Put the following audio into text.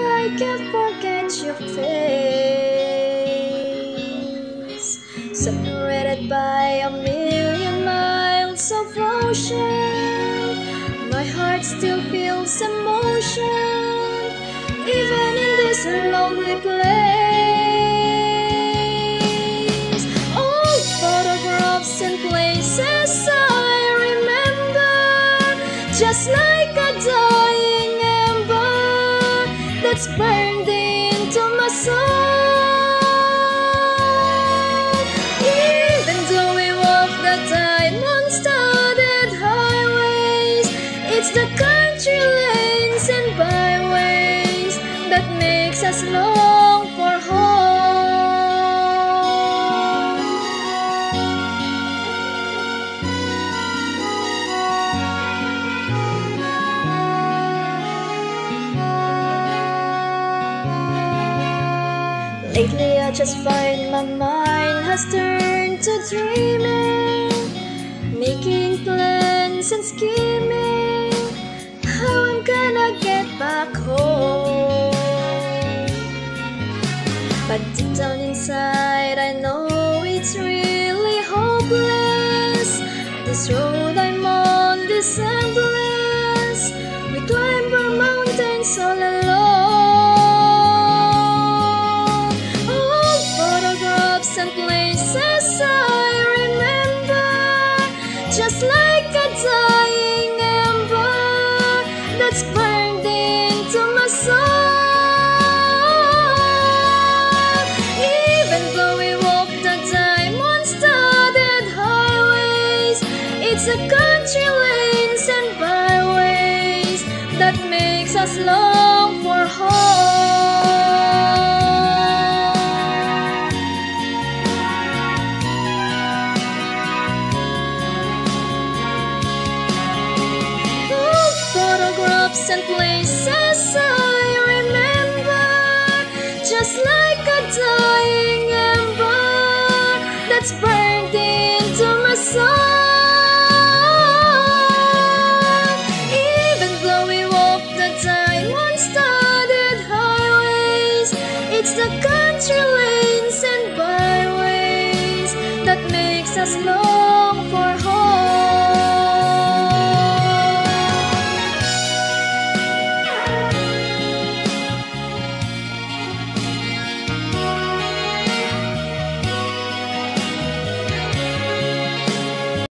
I can't forget your face. Separated by a million miles of ocean, my heart still feels emotion, even in this lonely place. Old photographs and places I remember, just like a dying ember that's burned into my soul. Even though we walk the diamond-studded highways, it's the country lanes and byways that makes us long for home. Lately I just find my mind has turned to dreaming, making plans and scheming how I'm gonna get back home. But deep down inside I know it's really hopeless. This road I'm on, this endless, we climb our mountains all alone. And places I remember, just like a dying ember that's burned into my soul. Even though we walk the diamond-studded highways, it's the country lanes and byways that makes us long for home. And places I remember, just like a dying ember that's burned into my soul. Even though we walk the diamond-studded highways, it's the country lanes and byways that makes us long